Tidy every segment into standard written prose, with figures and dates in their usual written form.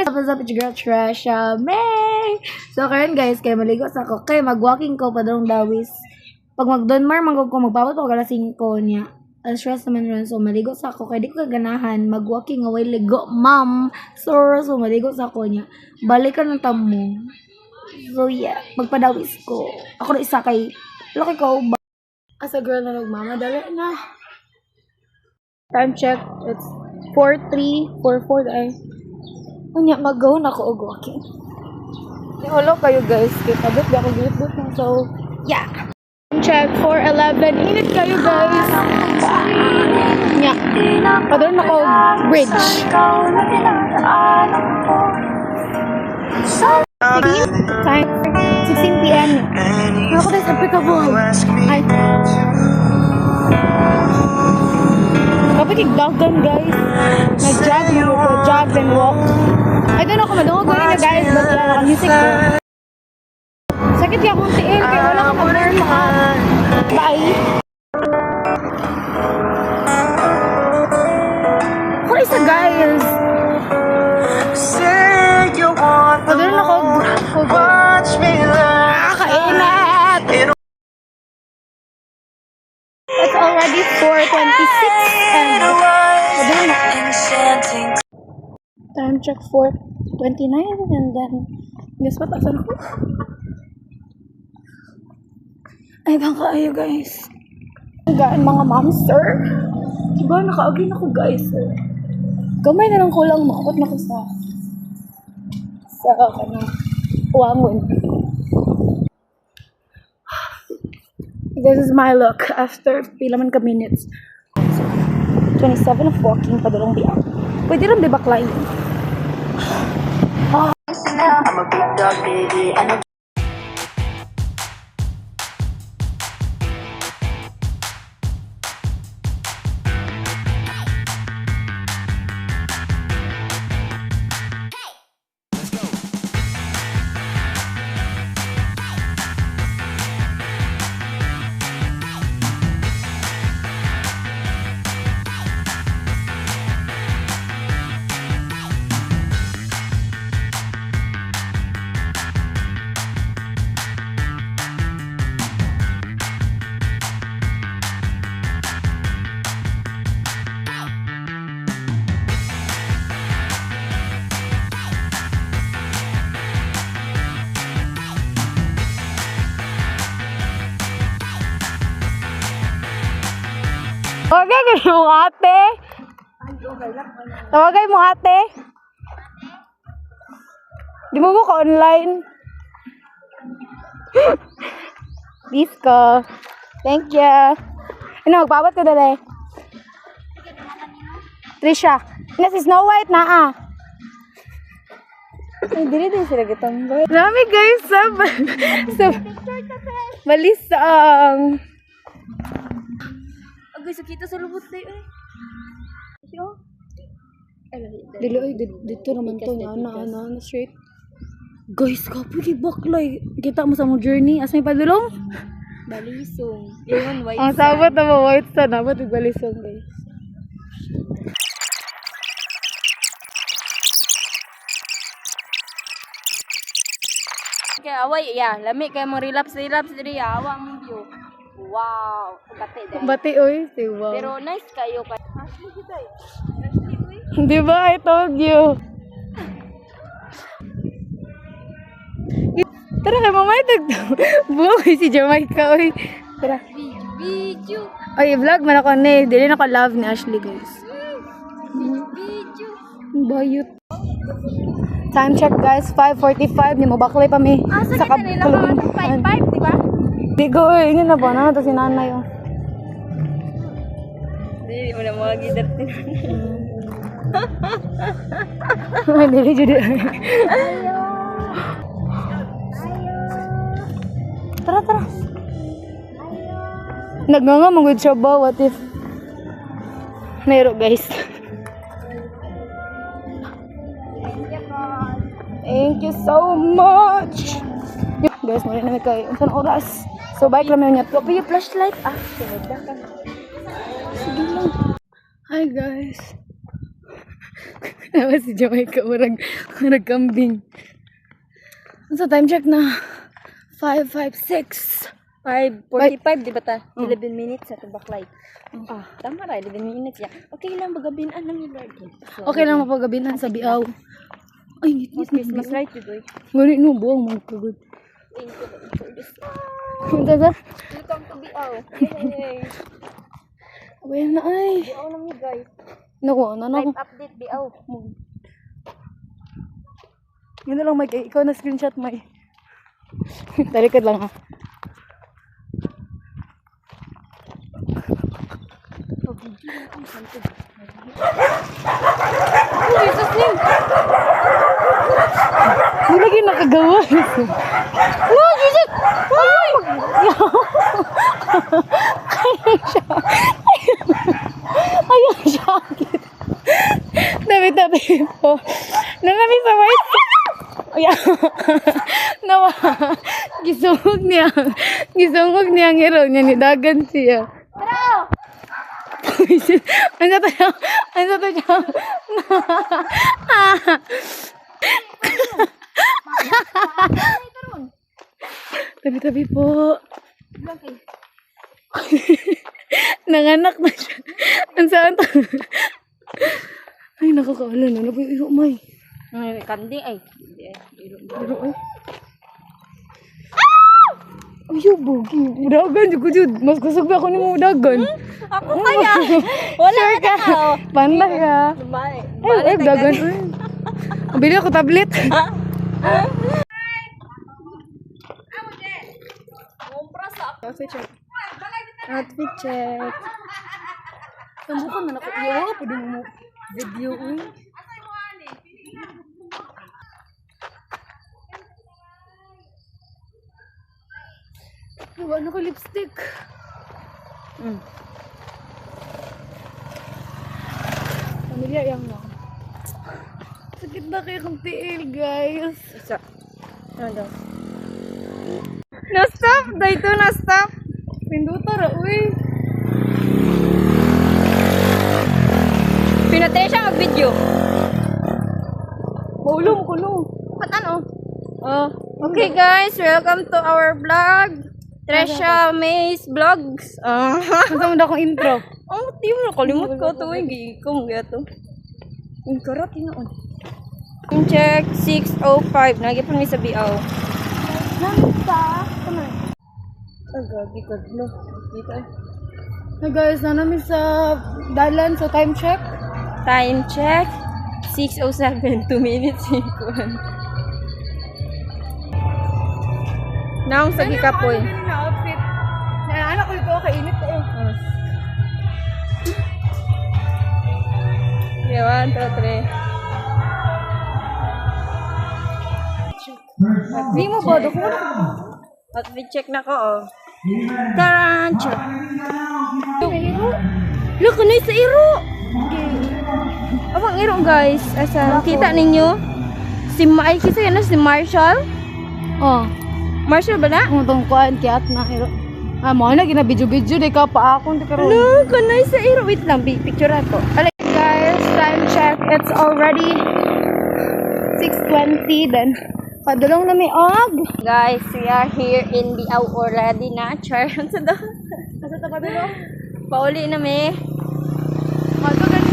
guys, what's up, it's your girl Tresha May. So karon guys, kay maligo sa ako, kay mag-walking ko pa dong dawis. Pag mag-Donmar manggod ko magbabot ko alas 5 niya. Ang stress naman ron, so maligo sa ako, kay di ko kaganahan mag-walking away ligo, ma'am. So maligo sa ako niya. Balikan ng tamo. So yeah, magpadawis ko. Ako na isa kay laki ko. As a girl na nagmamadali na. Time check, it's 4:44 ay. Unya mag-go na ako og walking. Hello kayo guys, kay pagod ba ako gilid na. So, yeah. Check 4:11. Init kayo guys. Nya. Padon ako bridge. 16 time 16 PM. Ako tayo sa Picaboo. Ay. Kapag igdagan guys. Nag-jog mo ko, jog and walk. I don't know kung madungo ko na guys, but wala na music ko. Sakit kaya akong tiin, kaya wala ka mag-learn mga bye. Ako isa guys. Padulun ako. Kainat! It's already 4:26 and padulun ako. Time check 4:29 and then guess what? Asan ako? Ay, bangka ayo guys. Gaan mga monster. Diba, nakaagin ako guys. Gamay na lang kulang makakot na ko sa uwangon. This is my look after pila man ka minutes. So, 27 of walking padulong biyak. Pwede rin di baklayin. I'm a big dog baby and tawagay mo ate. Tawagay mo ate. Di mo ka online. Disco. Thank you. Ano, magbabot ko dali. Trisha. Ina si Snow White na ah. Ay, dili din sila gitambay. Dami guys, malis ang guys, kita sa lubot na yun. Dili, ay, dito naman to na, na, straight. Guys, kapag baklay. Kita mo sa mong journey. Asa yung padulong? Balisong. Yun, white sun. Ang sabot na mo, white sun. Dapat yung balisong, guys. Okay, away, yeah. Lami kayo mo relapse diri, awang mong view. Wow, bati dahil. Bati oy, si wow. Pero nice kayo pa. Di ba? I told you. Tara kay mamay buong si Jamaica oy. Tara. Video. Oy, vlog man ako ni. Dili na ko love ni Ashley guys. Video. Bayot. Time check guys, 5:45 ni mo baklay pa mi. Sa kanila 5:5, di ba? Di ko eh, yun na ba? Ano to si nanay oh. Hindi mo na mga gidap si nanay. Hindi jadi. Ayo. Tara. Ayo. Nagnganga mong siya ba? What if? Nairo guys. Thank you so much. Guys, muli na kayo. Unsan oras? So, bike lang yun. Pero yung flashlight. Sige lang. Hi, guys. Tapos si Jamaica, murag kambing. Sa time check na 5:56. 5:45 di ba ta? 11 minutes sa baklay. Tama ra 11 minutes ya. Okay lang bagabinan na mi Lord. Okay lang mapagabinan sa biaw. Ay, Christmas light boy. Ngunit no, buwang magkagod. Thank you Lord for this. Punta sa? Welcome to Biaw. Yay! Abay na ay. Biaw na mi guys. Naku, ano. Live update Biaw. Yun na lang, Mike. Ikaw na screenshot, Mike. Talikod lang, ha. Uy, Jesus name! Hindi lagi nakagawa. Uy, Jesus! Uy! Kaya siya. Ayaw siya. Dami-dami po. Nanami sa white. Ayaw. Nawa. Gisungog niya. Gisungog niya ang hero niya. Nidagan siya. Tara! Ano tayo? Ano tayo? Tabi-tabi po. Nanganak na siya. Ang saan to? Ay, nakakaala na. Nabuiro, May. Kandi ay. Biro, ay. Ay, bugi. Mudagan, jugo, jud. Mas kusog ba ako ni mudagan? Ako kaya. Wala Sure ka. Panda ka. Lumay. Ay, dagan. Ay. Bili ako tablet. Outfit check. Outfit check. Sambukan na ako. Iyawa pa din mo video. Uy. Iyawa na ko lipstick. Pamilya yang mo. Sakit na kayo kong tiil, guys. Isa. Ano? Na-stop! Dito na-stop! Pinduta ra, uy. Pinatay siya mag-video. Maulong ko no. Ba't ano? Okay guys, welcome to our vlog. Tresha Mays Vlogs. Masama na akong intro. Di mo nakalimut ko ito. Hindi ko mga ito. Ang karat yun. Check 6:05. Nagay pa may sa Biaw. Nanta. Tama. Gabi ko. No. Dito eh. Hey guys, na namin sa dalan. So time check. Time check. 6:07. 2 minutes. Naong sa gikapoy. Ano na outfit? Anak ko ito. Kainit ko. Okay, 1, 2, 3. Di mo ba? Doko na. Outfit check na ko, oh. Tarancho. Look, ano sa iro? Abang iro, guys. Asa, kita ninyo? Ay, kisa yan na si Marshall. Oh. Marshall ba na? Ang itong kuhaan kiyat na hero. Mo na gina-video-video. Di ka pa akong. Di ka ron. No, kanay sa iro. Wait lang, picture ato. Alay, guys, time check. It's already 6:20 then. Padulong na may og. Guys, we are here in Biaw already na. Char, ano sa daw? Asa ta padulong? Pauli na me. Mato gani.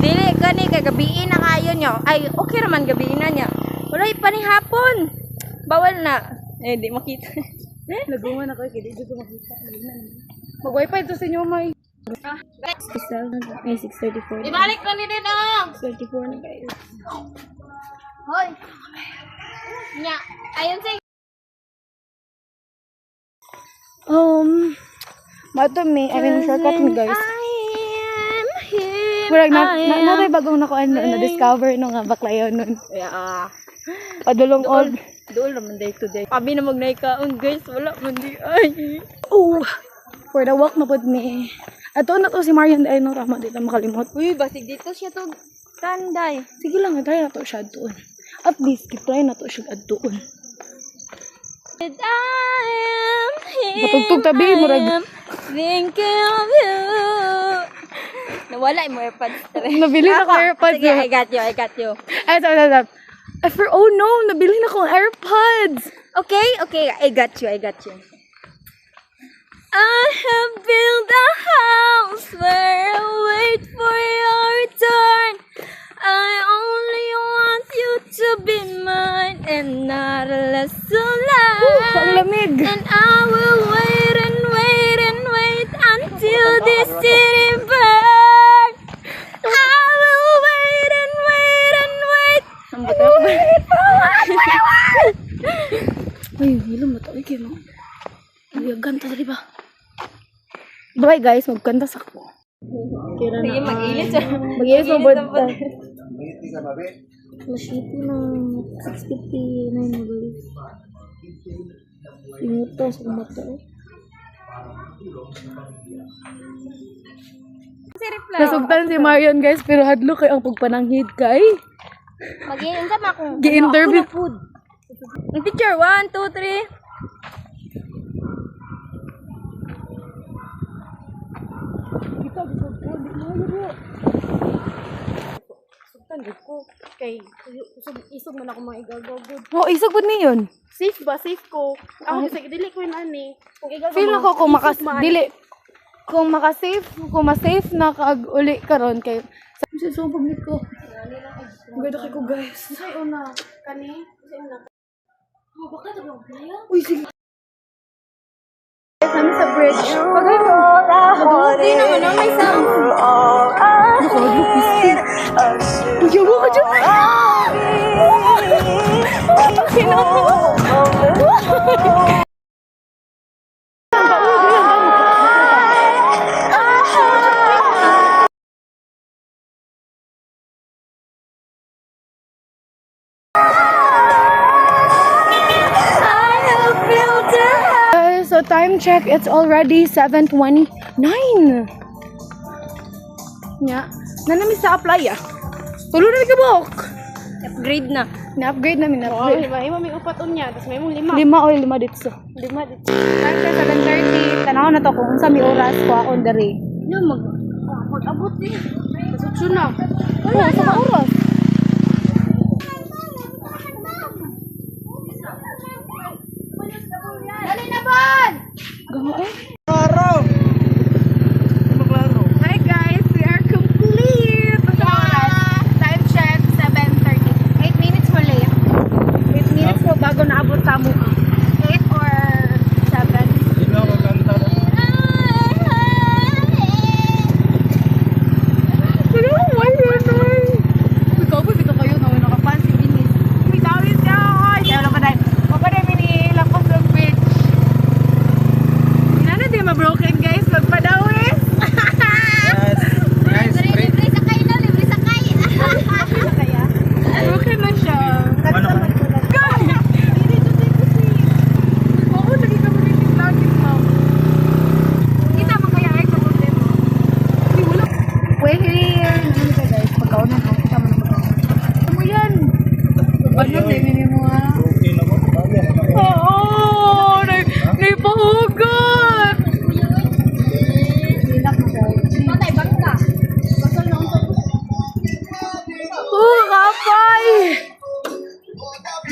Dili gani kay gabiin na kayo nyo. Ay, okay raman gabiin na niya. Wala pa ni hapon. Bawal na. Eh, di makita. Nagungan ako kay di ko makita. Mag-wifi to sa inyo, May. Ay, 6:34. Ibalik ko ni din ah. 6:34 na guys. Hoy. Nya, ayun sa Mato me, I mean shortcut me guys. I am him. Murag na bagong nakuan na discover no nga baklayon nun. Yeah. Padulong og. Doon naman day to day. Kami na magnay kaon guys, wala man di ay. Oh. For the walk na pud me. Ato na to si Marian ay no tama di lang makalimot. Uy, basig dito siya to. Tanday. Sige lang, try na to siya doon. At least, try na to siya doon. And I am him. Matugtog tabi, murag. Thinking of you. Nawala yung AirPods. Nabili na ko AirPods. Sige, I got you. Ay, stop. Oh no, nabili na ko AirPods. Okay, I got you. I have built a house where I wait for your return. I only want you to be mine and not less alive. Ang lamig. And I will wait and wait and wait until this city burns. I will wait and wait and wait. Ay, hilo mo tayo kayo, no? Ganta sa ba? Bye guys, magkanta sa ako. Sige, mag-ilit siya. Mag-ilis mo ba? Masito na. 6:50 na yun, guys. Sinuto sa mata eh. Nasugtan si Marion guys, pero hadlo kay ang pagpananghid kay. Mag-ilit sa akong Gi-interview. Teacher, 1, 2, 3. Kay isog man ako mga igagagod. Oh, isog gud ni yun. Safe ba? Safe ko. Ako sa dili ko yun ani. Kung igagagod. Feel ako kung dili kung ma-safe na kaag uli karon kay sa sumpagit ko. Ganda kay ko guys. Say una kani. Say una. Oh, bakit ako playa? Uy, sige. Kami sa bridge. Pagay mo. Hindi naman ang may sound. Yawa ka dyan. Sino mo? So time check, it's already 7:29. Nya, nanami sa apply ah. Tulo na ka bok. Upgrade na. Na-upgrade namin na. Oh, iba may upat unya, tas may mong 5. Lima dito. 5 dito. Time check 7:30. Tanaw na to kung unsa mi oras ko on the ray. Mag-abot eh. Kasutso na. Wala sa oras. Dali na, Bon! Gamo eh. Hi guys, we are complete. Time check 7:30. 8 minutes mo late. 8 minutes mo bago naabot sa mo. 8 or 7. Broken guys, magpadawis. Libre sakay na, libre sakay. Broken na siya. Oo, lagi ka mag-meeting lagi mo. Kita mo kaya ay kabutin mo. Hindi mo lang. We're here. Ano ka guys? Pagkaunan ko. Tama na pagkaunan. Ano mo yan? Ano din mo ha? Oo! Naipahugot! Patay, bangka. Oh, kapay!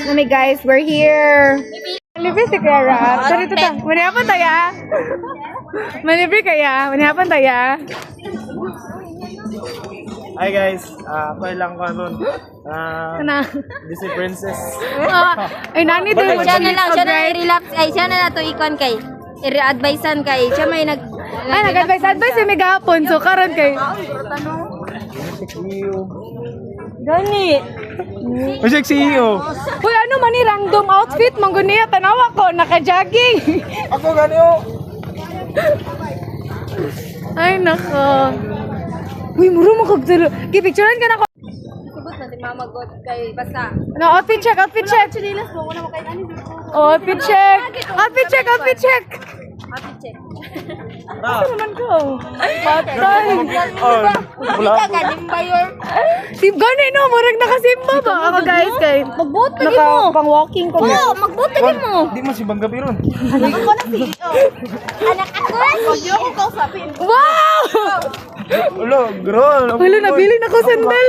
Nami guys, we're here. Libre si Clara. Sorry, tata. Manihapan tayo. Malibre kaya? Manihapan tayo. Hi guys, ako lang ko nun. Kana. This is Princess. Ay, nani din. Siya na i-relax kay, siya na to ikon kay. I-advisean kay, siya may Ay, nag-advise si Megapon. So, karon kay. Gani. Masik CEO. Uy, ano man ni random outfit? Mangguniya, tanawa ko. Naka-jogging. Ako ganyo. Ay, nako. Uy, muro mo kagtalo. Picturean ka na ko. Sugot na, di mamagot kay, basta. No, outfit check. Chinilas ko wala makain ani dito. Outfit check. Outfit check. Happy check. Ano naman ko? Patay. Wala. Ika ka, dimbayor. Gani no, murag nakasimba ba? Ako guys, kay. Magbuot lagi mo. Pang walking ko. Oo, magbuot lagi mo. Di man si Bangga Biron. Anak ako na si. Anak ako na si. Hindi ako kausapin. Wow! Ulo, girl. Wala, nabili na ko sandal.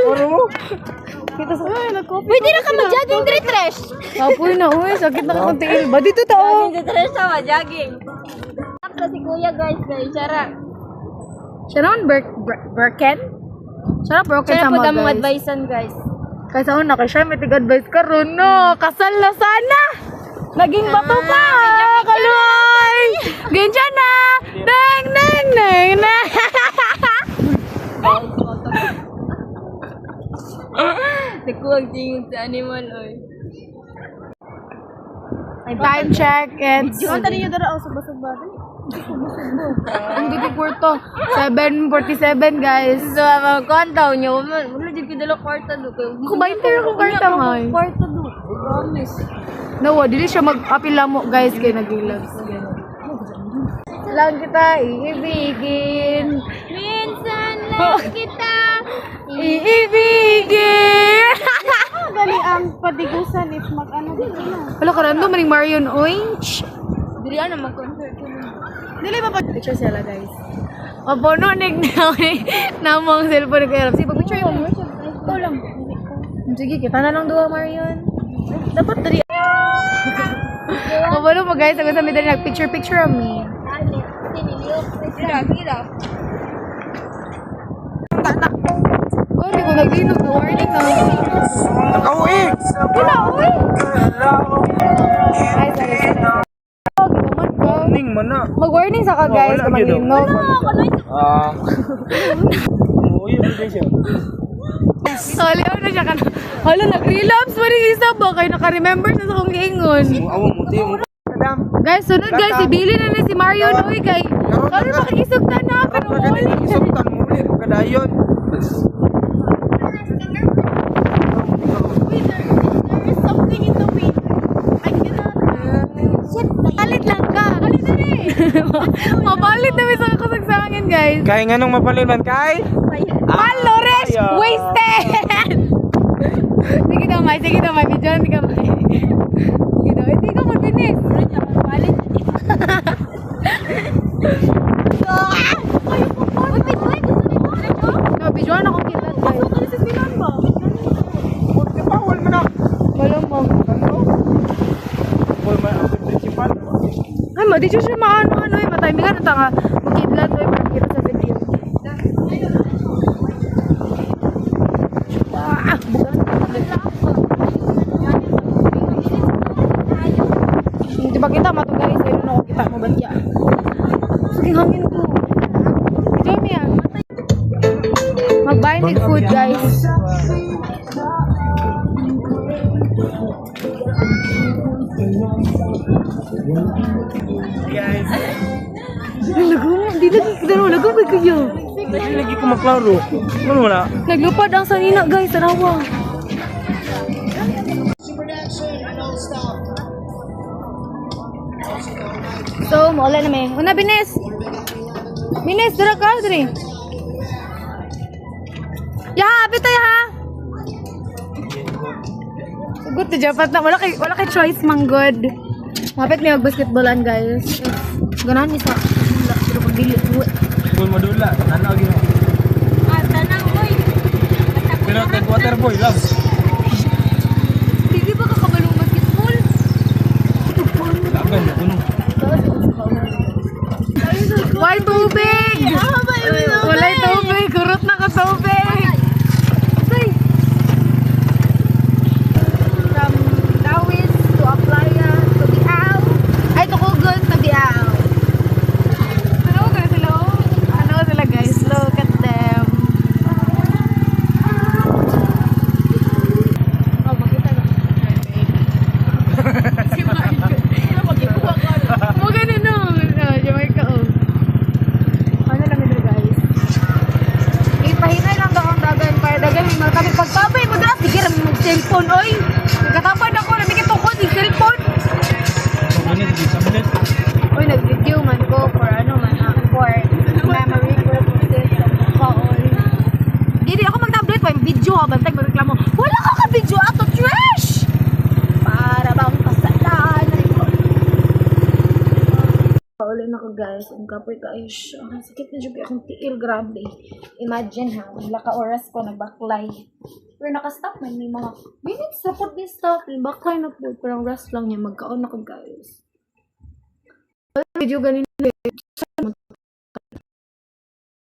Pwede na ka mag-jogging diri, Tresh. Apoy na, uy. Sakit na akong tiil ba? Dito tao. Jogging diri, Tresh, sama, jogging. Tapos si Kuya, guys, Shara. Siya naman, Birken? Siya na broken Shara sa po mga damong guys. advicean, guys. Kaysa una, kay siya may tig-advise ka ron, no. Kasal na sana. Naging bato pa. Kaloy. Ganyan na. Neng, neng, neng, neng. Nakuwag tingin sa animal, oy. Time check. It's... Ang tani niyo dara sa basag ba? Ang gigi to. 7:47 guys. So, mga kontaw niyo, wala din kidala kwarta do. Kumain tayo kung karta nga eh. Kwarta do. Promise. No, dili siya mag-apila mo guys kay nag-loves. Lang kita iibigin. Minsan lang kita. Iibigin. Gali ang padigusan if mag-ano dito na. Wala ka rando maning Marion Orange. Dili ana mag-concert ko na. Dili ba picture sila guys. Opo no nig na namong cellphone ko yarap. Sige picture yung. Ikaw lang. Sige kita na lang duwa Marion. Dapat dali. Opo no po guys, ako sa midali nag-picture of me. Sila. Oh, hindi ko nag-inom. Warning na. Nakauwi. Wala, uwi. Ay, sorry. Ginaman ko. Ning mo na. Mag-warning sa ka guys Wala, na gino. mag-inom. Uy, application. Hali, na siya ka na. Hala, nag-relapse pa rin isa ba? Kayo naka-remember na sa kong giingon. Awang mo, tiyo mo. Guys, sunod guys, si Billy na si Mario Noy kay. Ano makikisugta na pero Kapag wala. isugtan mo rin, kadayon. Something in the wind. I cannot. Palit lang ka. Palit na rin. Mapalit na sa kasagsangin guys. Kaya nga nung mapaliman, kay? Malores Ayaw. wasted. Sige damay, sige damay. Video hindi ka may. Gitu, hindi ka magbinis. Palit. No, video na akong kilat guys. Bawal mo na. Wala mo. Bawal mo ang principal. Ay, di siya maano eh. Matimingan na tanga. Magkidlat eh. Para kita sa video. Ah, bukas. Hindi ba kita mato guys? Ayun ako kita mo ba siya? Sige, hangin ko. Video mo yan. Mag-buying food guys. Guys. Di lagi ba kayo? Lagi ko maklaro. Ano wala? Naglupad ang sanina guys, tanawa. So, maula na may. Una, Bines! Bines, dara ka, dali. Ya, abit tayo ha! Good to japat na. Wala kay choice mang good. Mapit may mag-basketballan guys. Ganahan isa. Pero pagdili. Kung madula, tanaw gino. Tanang, oy. Pero take water boy, love. Hindi ba kakabalong basketball? Laban na kuno. Why tubig? Walay tubig. Kurot na ka tubig. Say. From Dawis to Aplaya to Diao. Ay, to Kugon to Diao. Ano ka sila? Ano sila guys? Look at them. Oh, makita na. Si Marco. Mo ganun no. Jamaica oh. Ano lang ito guys? Ipahinay lang daw ang dagan para dagan may mga kami pagtabay mo dra sige ra mag-cellphone oy. Nagkatapad ako na mikit ko di cellphone. Minute. Oy nag-video man ko for ano man for memory purposes call. Dili ako mag-tablet pa video ha bantay magreklamo. Wala ka ka video ato trash. Para bang kasalan. Paulit na ko guys. Ang kapoy kayo siya. Ang sakit na dyan akong tiil. Grabe. Imagine ha. Wala ka oras ko nagbaklay. Pero nakastop man. May mga minutes na po din stop. Baklay na po. Pero ang rest lang niya. Magkaon na ko guys. Video ganito.